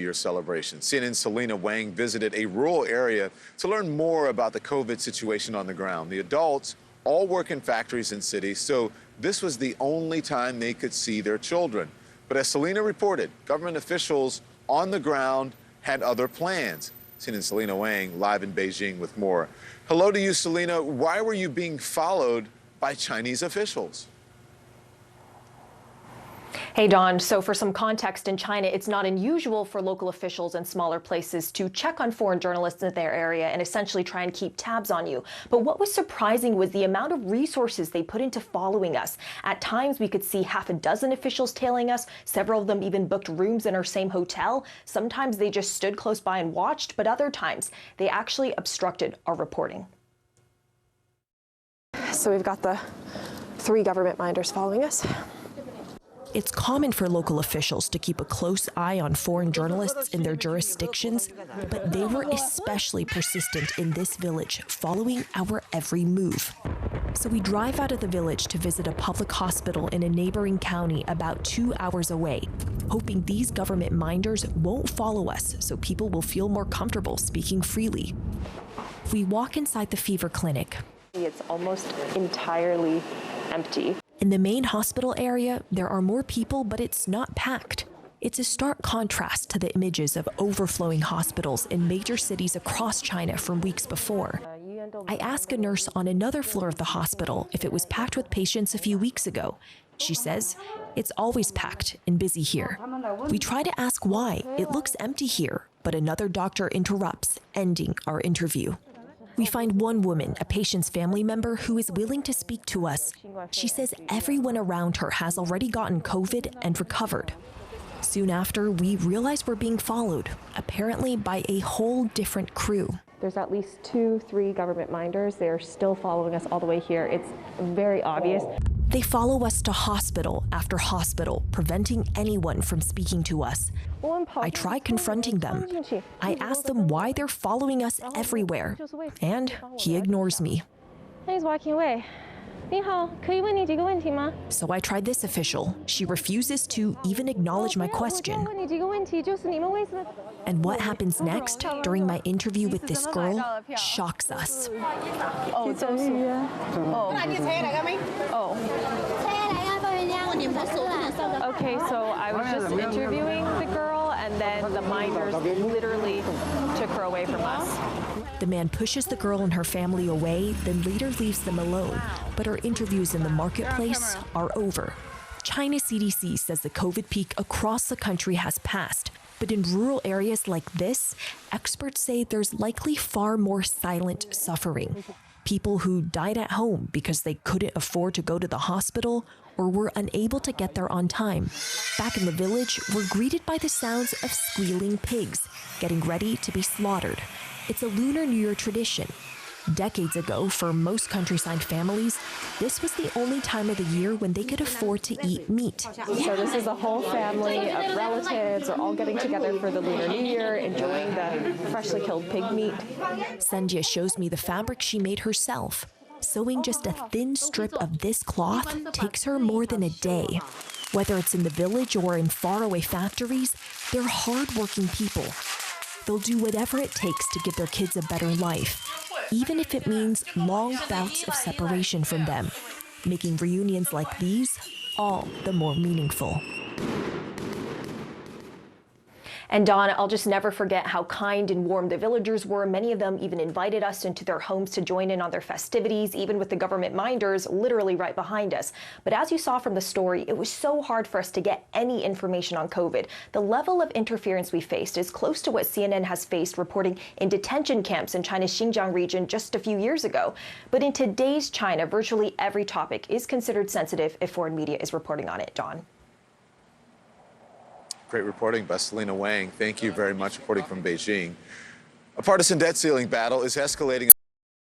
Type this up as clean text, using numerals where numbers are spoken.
Year celebration. CNN's Selena Wang visited a rural area to learn more about the COVID situation on the ground. The adults all work in factories and cities, so this was the only time they could see their children. But as Selena reported, government officials on the ground had other plans. CNN's Selena Wang live in Beijing with more. Hello to you, Selena. Why were you being followed by Chinese officials? Hey, Don. So for some context, in China, it's not unusual for local officials in smaller places to check on foreign journalists in their area and essentially try and keep tabs on you. But what was surprising was the amount of resources they put into following us. At times, we could see half a dozen officials tailing us. Several of them even booked rooms in our same hotel. Sometimes they just stood close by and watched, but other times they actually obstructed our reporting. So we've got the 3 government minders following us. It's common for local officials to keep a close eye on foreign journalists in their jurisdictions, but they were especially persistent in this village, following our every move. So we drive out of the village to visit a public hospital in a neighboring county about 2 hours away, hoping these government minders won't follow us so people will feel more comfortable speaking freely. We walk inside the fever clinic. It's almost entirely empty. In the main hospital area, there are more people, but it's not packed. It's a stark contrast to the images of overflowing hospitals in major cities across China from weeks before. I ask a nurse on another floor of the hospital if it was packed with patients a few weeks ago. She says, it's always packed and busy here. We try to ask why. It looks empty here, but another doctor interrupts, ending our interview. We find one woman, a patient's family member, who is willing to speak to us. She says everyone around her has already gotten COVID and recovered. Soon after, we realize we're being followed, apparently by a whole different crew. There's at least 2-3 government minders. They're still following us all the way here. It's very obvious. They follow us to hospital after hospital, preventing anyone from speaking to us. I try confronting them. I ask them why they're following us everywhere, and he ignores me. He's walking away. So I tried this official. She refuses to even acknowledge my question. And what happens next during my interview with this girl shocks us. Okay, so I was just interviewing the girl, and then the minders literally took her away from us. The man pushes the girl and her family away, then later leaves them alone. But our interviews in the marketplace are over. China's CDC says the COVID peak across the country has passed. But in rural areas like this, experts say there's likely far more silent suffering. People who died at home because they couldn't afford to go to the hospital or were unable to get there on time. Back in the village, we're greeted by the sounds of squealing pigs, getting ready to be slaughtered. It's a Lunar New Year tradition. Decades ago, for most countryside families, this was the only time of the year when they could afford to eat meat. So this is a whole family of relatives are all getting together for the Lunar New Year, enjoying the freshly killed pig meat. Sanjia shows me the fabric she made herself. Sewing just a thin strip of this cloth takes her more than a day. Whether it's in the village or in faraway factories, they're hardworking people. They'll do whatever it takes to give their kids a better life, even if it means long bouts of separation from them, making reunions like these all the more meaningful. And Don, I'll just never forget how kind and warm the villagers were. Many of them even invited us into their homes to join in on their festivities, even with the government minders literally right behind us. But as you saw from the story, it was so hard for us to get any information on COVID. The level of interference we faced is close to what CNN has faced reporting in detention camps in China's Xinjiang region just a few years ago. But in today's China, virtually every topic is considered sensitive if foreign media is reporting on it. Don. Great reporting by Selena Wang. Thank you very much, reporting from Beijing. A partisan debt ceiling battle is escalating.